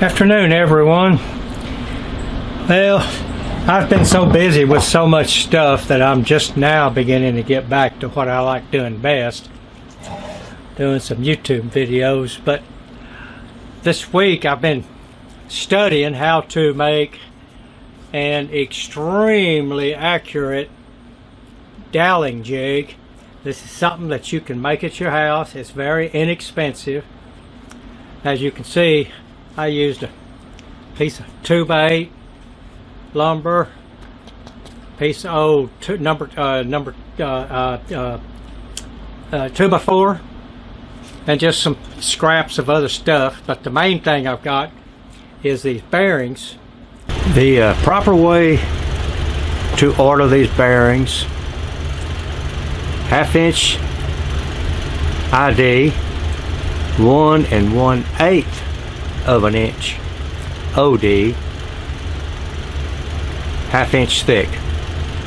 Afternoon, everyone. Well, I've been so busy with so much stuff that I'm just now beginning to get back to what I like doing best, doing some YouTube videos. But this week I've been studying how to make an extremely accurate doweling jig. This is something that you can make at your house. It's very inexpensive. As you can see, I used a piece of 2x8 lumber, piece of old 2x4, and just some scraps of other stuff. But the main thing I've got is these bearings. The proper way to order these bearings: 1/2 inch ID, 1 1/8 of an inch OD, 1/2 inch thick.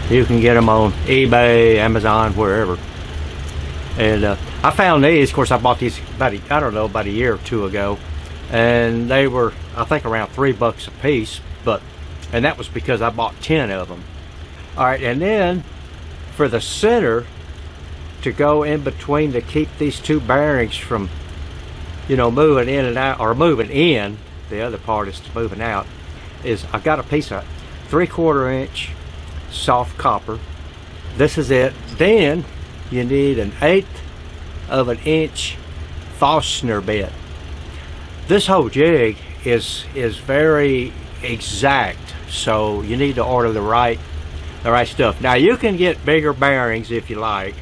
You can get them on eBay, Amazon, wherever. And I found these. Of course, I bought these about a year or two ago, and they were, I think, around $3 a piece. And that was because I bought 10 of them. All right, and then for the center to go in between to keep these two bearings from, moving in and out, or moving in, the other part is moving out, is I've got a piece of 3/4 inch soft copper. This is it. Then you need an 1/8 of an inch Forstner bit. This whole jig is very exact, so you need to order the right stuff. Now you can get bigger bearings if you like.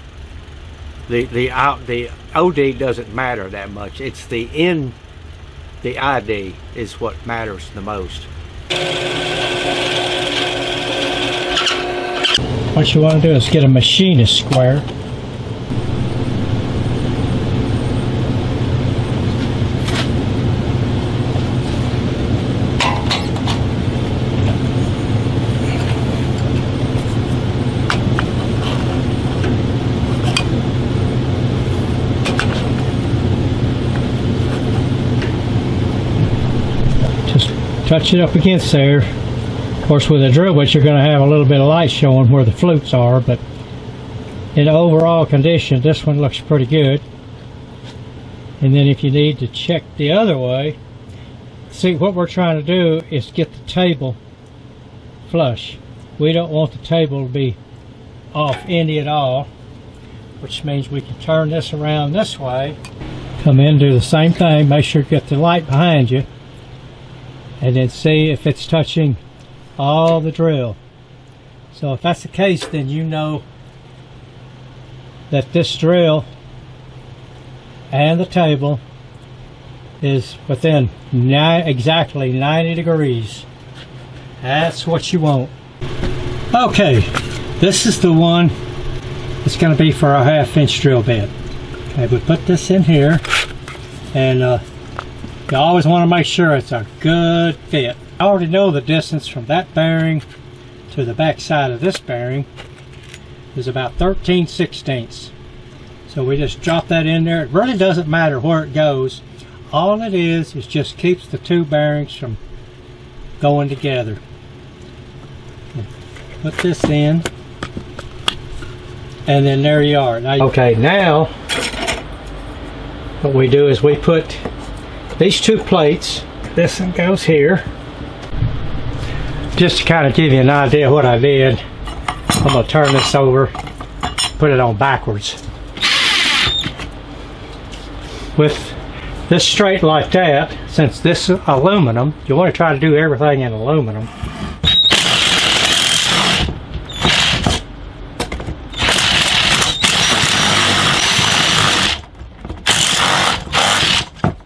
The OD doesn't matter that much. It's the ID is what matters the most. What you want to do is get a machinist square. Touch it up against there. Of course, with a drill bit, you're going to have a little bit of light showing where the flutes are, but in overall condition, this one looks pretty good. And then if you need to check the other way, see, what we're trying to do is get the table flush. We don't want the table to be off any at all, which means we can turn this around this way, come in, do the same thing, make sure you get the light behind you, and then see if it's touching all the drill. So if that's the case, then you know that this drill and the table is within exactly 90 degrees. That's what you want. Okay, this is the one that's going to be for our 1/2 inch drill bit. Okay, we put this in here, and you always want to make sure it's a good fit. I already know the distance from that bearing to the back side of this bearing is about 13/16. So we just drop that in there. It really doesn't matter where it goes. All it is just keeps the two bearings from going together. Put this in, and then there you are. Okay, now what we do is we put these two plates, this one goes here. Just to kind of give you an idea of what I did, I'm going to turn this over, put it on backwards. With this straight like that, since this is aluminum, you want to try to do everything in aluminum.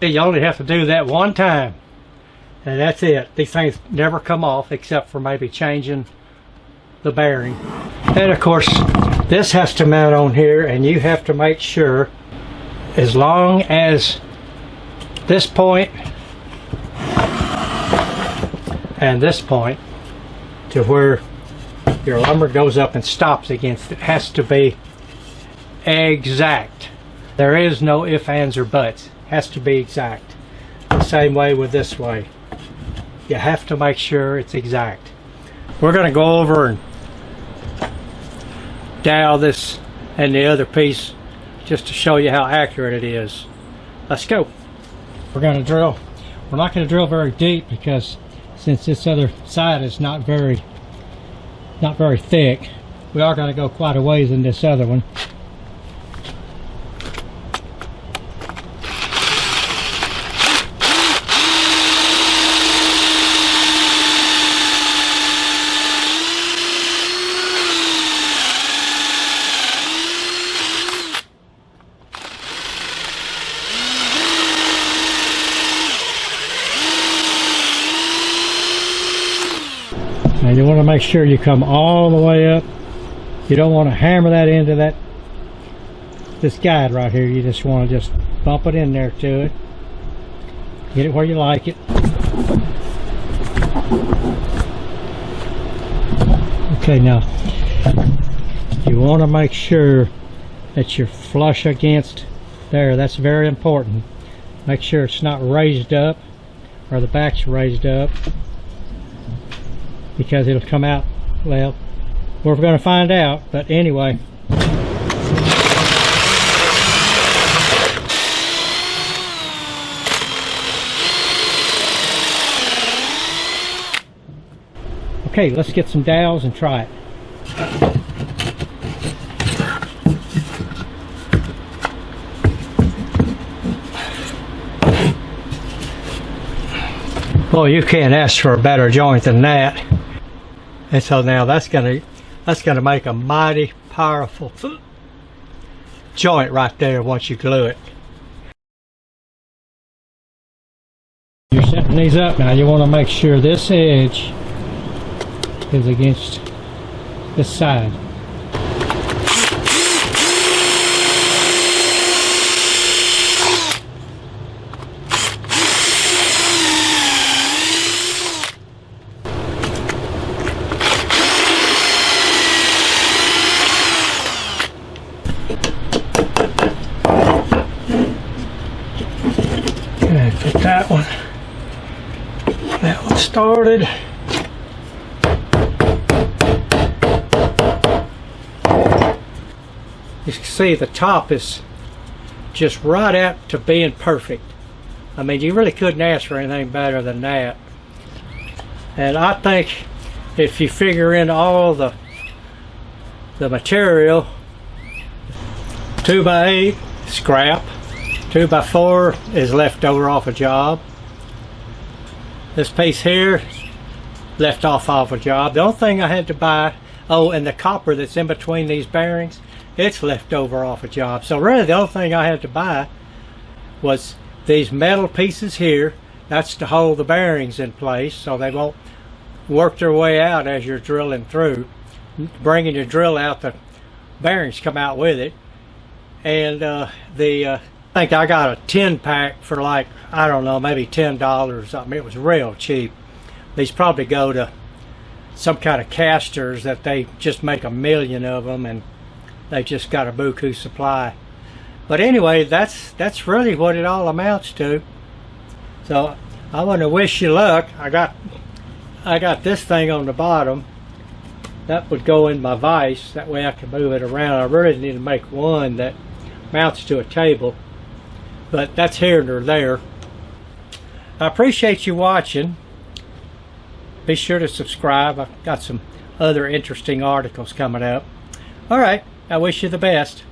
You only have to do that one time, and that's it. These things never come off except for maybe changing the bearing. And of course, this has to mount on here, and you have to make sure, as long as this point and this point to where your lumber goes up and stops against it has to be exact. There is no ifs, ands, or buts. Has to be exact. The same way with this way. You have to make sure it's exact. We're going to go over and dowel this and the other piece just to show you how accurate it is. Let's go. We're going to drill. We're not going to drill very deep because since this other side is not very thick, we are going to go quite a ways in this other one. Now you want to make sure you come all the way up. You don't want to hammer that into this guide right here. You just want to just bump it in there to it. Get it where you like it. Okay, now you want to make sure that you're flush against there. That's very important. Make sure it's not raised up or the back's raised up, because it'll come out, well, we're going to find out, but anyway. Okay, let's get some dowels and try it. Well, you can't ask for a better joint than that. And so now that's gonna make a mighty powerful joint right there once you glue it. You're setting these up now. You want to make sure this edge is against this side. Get that one started. You can see the top is just right out to being perfect. I mean, you really couldn't ask for anything better than that. And I think if you figure in all the material, 2x8 scrap, 2x4 is left over off a job. This piece here left off a job. The only thing I had to buy, oh, and the copper that's in between these bearings, it's left over off a job. So really the only thing I had to buy was these metal pieces here. That's to hold the bearings in place so they won't work their way out as you're drilling through. Bringing your drill out, the bearings come out with it. And I think I got a 10 pack for like, I don't know, maybe $10 or something. It was real cheap. These probably go to some kind of casters that they just make 1 million of them and they just got a buku supply. But anyway, that's really what it all amounts to. So I want to wish you luck. I got this thing on the bottom. That would go in my vise. That way I can move it around. I really need to make one that mounts to a table. But that's here or there. I appreciate you watching. Be sure to subscribe. I've got some other interesting articles coming up. All right, I wish you the best.